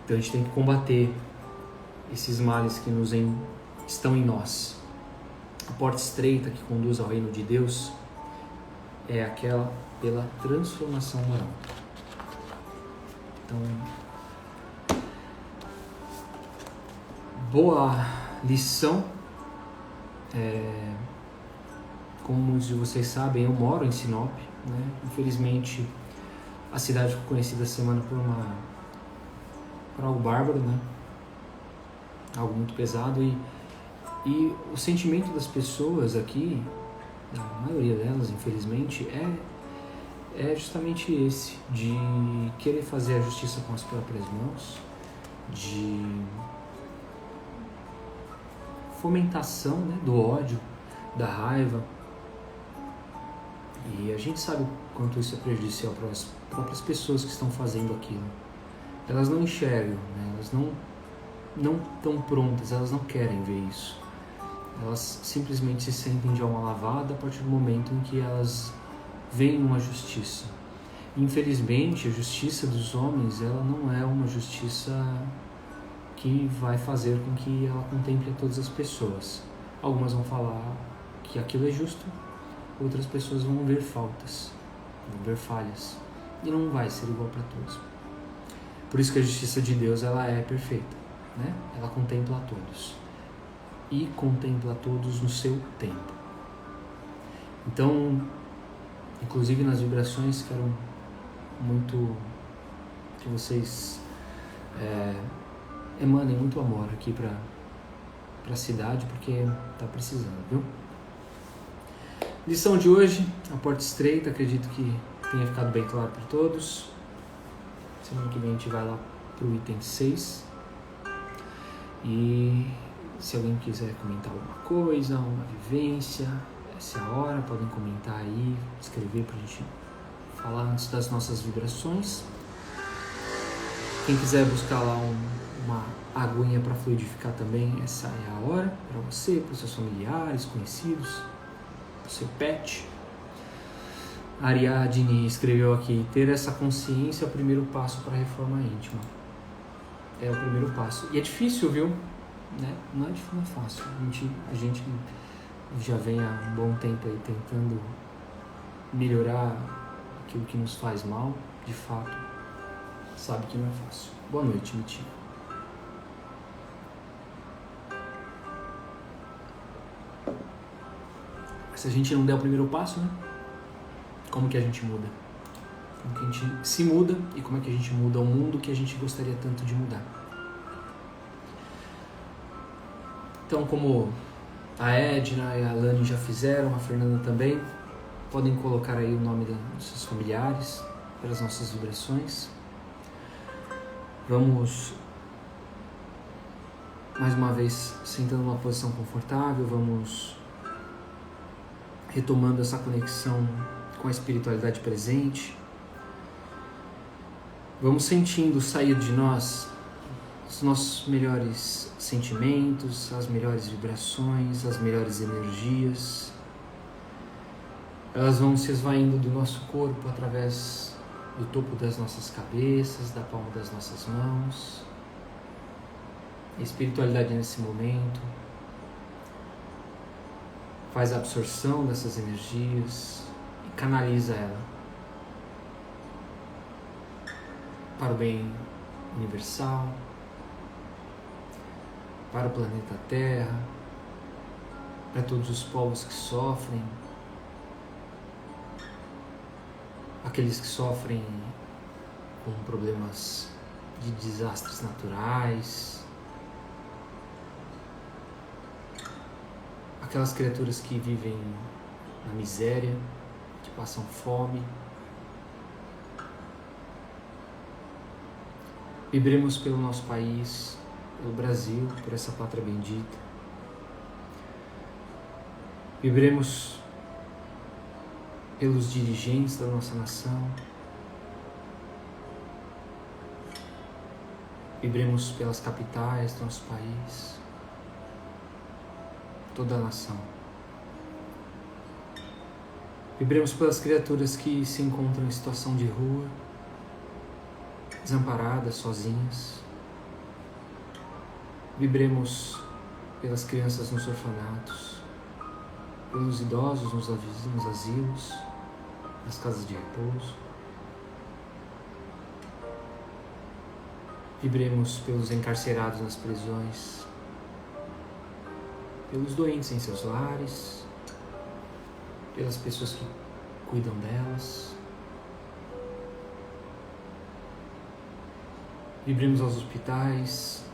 Então a gente tem que combater esses males que estão em nós. A porta estreita que conduz ao reino de Deus é aquela pela transformação moral. Então, boa lição. Como muitos de vocês sabem, eu moro em Sinop, né? Infelizmente, a cidade ficou conhecida essa semana por algo bárbaro, né? Algo muito pesado, e o sentimento das pessoas aqui, a maioria delas, infelizmente, é justamente esse, de querer fazer a justiça com as próprias mãos, de fomentação, né, do ódio, da raiva. E a gente sabe o quanto isso é prejudicial para as próprias pessoas que estão fazendo aquilo. Elas não enxergam, né? Elas não estão prontas, elas não querem ver isso. Elas simplesmente se sentem de alma lavada a partir do momento em que elas veem uma justiça. Infelizmente, a justiça dos homens, ela não é uma justiça que vai fazer com que ela contemple a todas as pessoas. Algumas vão falar que aquilo é justo, outras pessoas vão ver faltas, vão ver falhas, e não vai ser igual para todos. Por isso que a justiça de Deus, ela é perfeita, né? Ela contempla a todos, e contempla a todos no seu tempo. Então, inclusive nas vibrações, quero muito que vocês emanem muito amor aqui para a cidade, porque tá precisando, viu? Lição de hoje, a porta estreita, acredito que tenha ficado bem claro para todos. Semana que vem a gente vai lá pro item 6. E se alguém quiser comentar alguma coisa, uma vivência, essa é a hora, podem comentar aí, escrever pra gente falar antes das nossas vibrações. Quem quiser buscar lá uma aguinha para fluidificar também, essa é a hora para você, para os seus familiares, conhecidos, para o seu pet. A Ariadne escreveu aqui: ter essa consciência é o primeiro passo para a reforma íntima. É o primeiro passo. E é difícil, viu? Né? Não é fácil. A gente já vem há um bom tempo aí tentando melhorar aquilo que nos faz mal, de fato. Sabe que não é fácil. Boa noite, Mitinho. Se a gente não der o primeiro passo, né? Como que a gente muda? Como que a gente se muda e como é que a gente muda o mundo que a gente gostaria tanto de mudar? Então, como a Edna e a Alane já fizeram, a Fernanda também, podem colocar aí o nome dos seus familiares para as nossas vibrações. Vamos, mais uma vez, sentando numa posição confortável, vamos retomando essa conexão com a espiritualidade presente. Vamos sentindo sair de nós os nossos melhores sentimentos, as melhores vibrações, as melhores energias. Elas vão se esvaindo do nosso corpo através do topo das nossas cabeças, da palma das nossas mãos. A espiritualidade nesse momento faz a absorção dessas energias e canaliza ela para o bem universal, para o planeta Terra, para todos os povos que sofrem, aqueles que sofrem com problemas de desastres naturais, aquelas criaturas que vivem na miséria, que passam fome. Vibremos pelo nosso país, pelo Brasil, por essa pátria bendita. Vibremos pelos dirigentes da nossa nação. Vibremos pelas capitais do nosso país, toda a nação. Vibremos pelas criaturas que se encontram em situação de rua, desamparadas, sozinhas. Vibremos pelas crianças nos orfanatos, pelos idosos nos asilos, nas casas de repouso. Vibremos pelos encarcerados nas prisões, pelos doentes em seus lares, pelas pessoas que cuidam delas. Vibremos aos hospitais,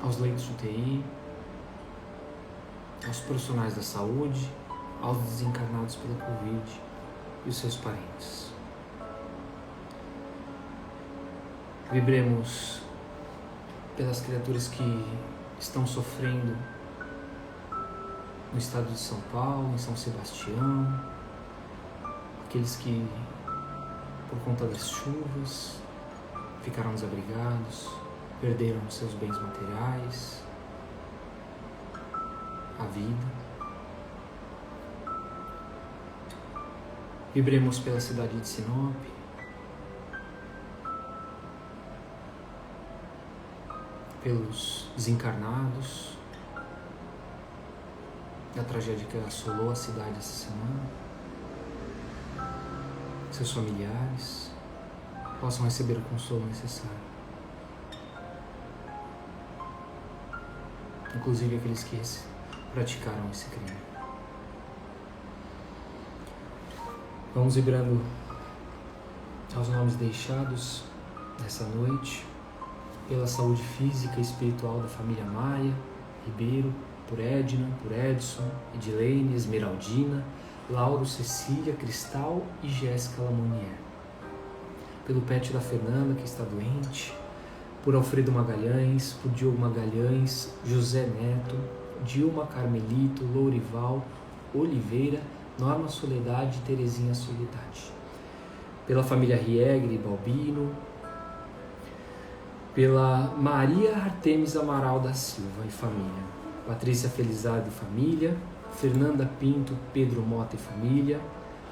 aos leitos de UTI, aos profissionais da saúde, aos desencarnados pela Covid e os seus parentes. Vibremos pelas criaturas que estão sofrendo no estado de São Paulo, em São Sebastião, aqueles que, por conta das chuvas, ficaram desabrigados, perderam seus bens materiais, a vida. Vibremos pela cidade de Sinop, pelos desencarnados, da tragédia que assolou a cidade essa semana. Seus familiares possam receber o consolo necessário. Inclusive aqueles que praticaram esse crime. Vamos vibrando aos nomes deixados nessa noite, pela saúde física e espiritual da família Maia, Ribeiro, por Edna, por Edson, Edilene, Esmeraldina, Lauro, Cecília, Cristal e Jéssica Lamonier. Pelo pet da Fernanda, que está doente, por Alfredo Magalhães, por Diogo Magalhães, José Neto, Dilma Carmelito, Lourival, Oliveira, Norma Soledade e Terezinha Soledade. Pela família Riegre e Balbino, pela Maria Artemis Amaral da Silva e família, Patrícia Felizardo e família, Fernanda Pinto, Pedro Mota e família,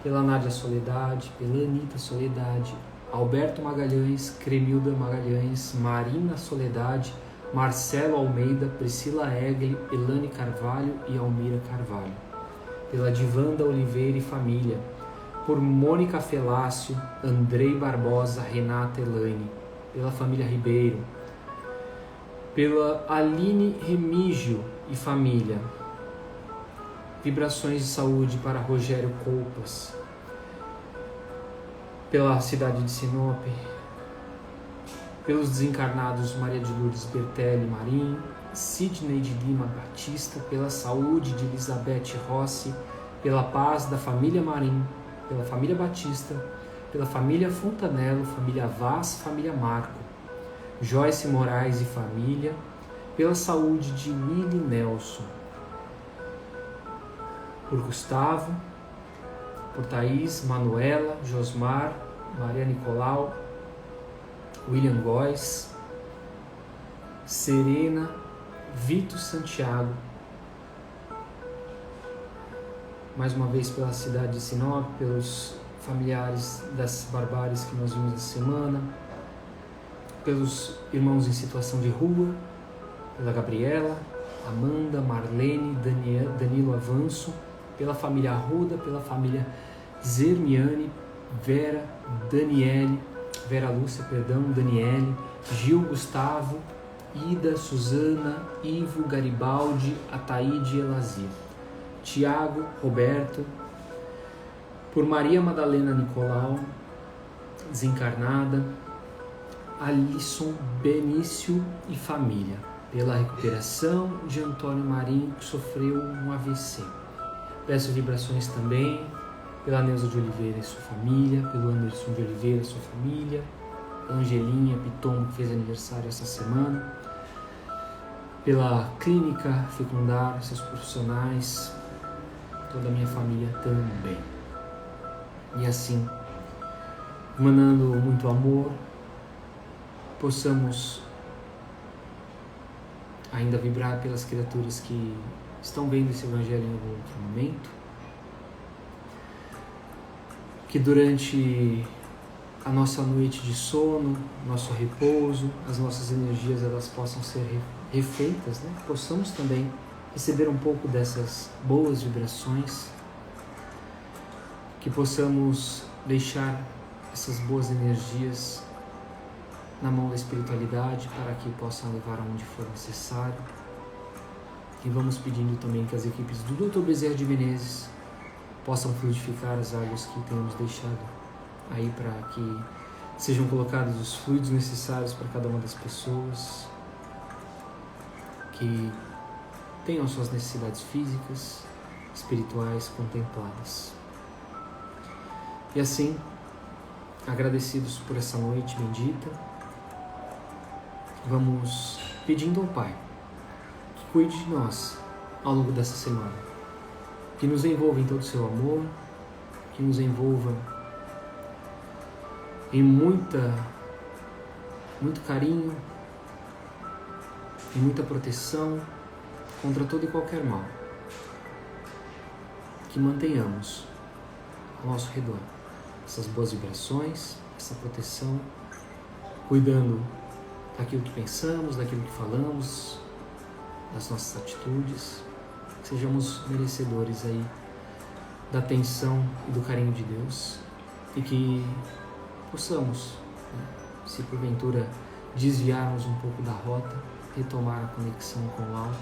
pela Nádia Soledade, pela Anita Soledade, Alberto Magalhães, Cremilda Magalhães, Marina Soledade, Marcelo Almeida, Priscila Egli, Elane Carvalho e Almira Carvalho. Pela Divanda Oliveira e família, por Mônica Felácio, Andrei Barbosa, Renata Elaine, pela família Ribeiro, pela Aline Remígio e família. Vibrações de saúde para Rogério Coupas, pela cidade de Sinop, pelos desencarnados Maria de Lourdes Bertelli Marim, Sidney de Lima Batista, pela saúde de Elizabeth Rossi, pela paz da família Marim, pela família Batista, pela família Fontanello, família Vaz, família Marco, Joyce Moraes e família, pela saúde de Willy Nelson, por Gustavo, por Thaís, Manuela, Josmar, Maria Nicolau, William Góes, Serena, Vitor Santiago, mais uma vez pela cidade de Sinop, pelos familiares das barbáries que nós vimos essa semana, pelos irmãos em situação de rua, pela Gabriela, Amanda, Marlene, Danilo Avanço, pela família Arruda, pela família Zermiane, Vera, Daniele, Vera Lúcia, Daniele, Gil Gustavo, Ida, Suzana, Ivo, Garibaldi, Ataíde e Elazir, Tiago, Roberto, por Maria Madalena Nicolau, desencarnada, Alisson, Benício e família, pela recuperação de Antônio Marinho, que sofreu um AVC. Peço vibrações também pela Neuza de Oliveira e sua família, pelo Anderson de Oliveira e sua família, Angelinha Piton, que fez aniversário essa semana, pela Clínica Fecundar, seus profissionais, toda a minha família também. E assim, emanando muito amor, possamos ainda vibrar pelas criaturas que estão vendo esse Evangelho em algum outro momento, que durante a nossa noite de sono, nosso repouso, as nossas energias elas possam ser refeitas, né? Possamos também receber um pouco dessas boas vibrações, que possamos deixar essas boas energias na mão da espiritualidade para que possam levar aonde for necessário. E vamos pedindo também que as equipes do Dr. Bezerra de Menezes possam fluidificar as águas que temos deixado aí para que sejam colocados os fluidos necessários para cada uma das pessoas que tenham suas necessidades físicas, espirituais contempladas. E assim, agradecidos por essa noite bendita, vamos pedindo ao Pai que cuide de nós ao longo dessa semana, que nos envolva em todo o seu amor, que nos envolva em muito carinho, em muita proteção contra todo e qualquer mal, que mantenhamos ao nosso redor essas boas vibrações, essa proteção, cuidando daquilo que pensamos, daquilo que falamos, das nossas atitudes, que sejamos merecedores aí da atenção e do carinho de Deus, e que possamos, né, se porventura desviarmos um pouco da rota, retomar a conexão com o alto,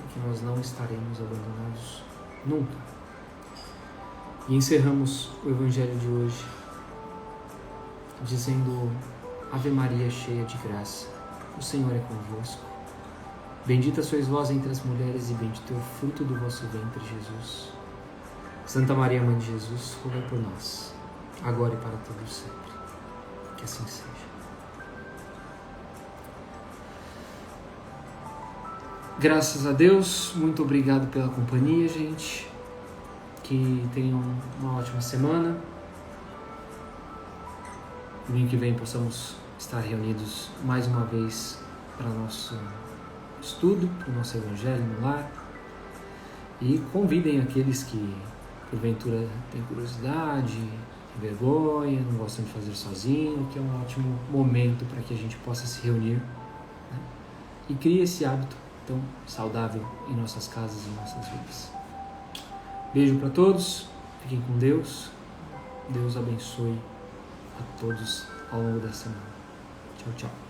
porque nós não estaremos abandonados nunca. E encerramos o Evangelho de hoje dizendo: Ave Maria, cheia de graça, o Senhor é convosco. Bendita sois vós entre as mulheres e bendito é o fruto do vosso ventre, Jesus. Santa Maria, Mãe de Jesus, rogai por nós, agora e para todos sempre. Que assim seja. Graças a Deus, muito obrigado pela companhia, gente. Que tenham uma ótima semana. Domingo que vem possamos estar reunidos mais uma vez para nosso estudo, para o nosso Evangelho no lar. E convidem aqueles que porventura têm curiosidade, têm vergonha, não gostam de fazer sozinho, que é um ótimo momento para que a gente possa se reunir, né? E crie esse hábito tão saudável em nossas casas e em nossas vidas. Beijo para todos, fiquem com Deus. Deus abençoe a todos ao longo da semana. Tchau, tchau.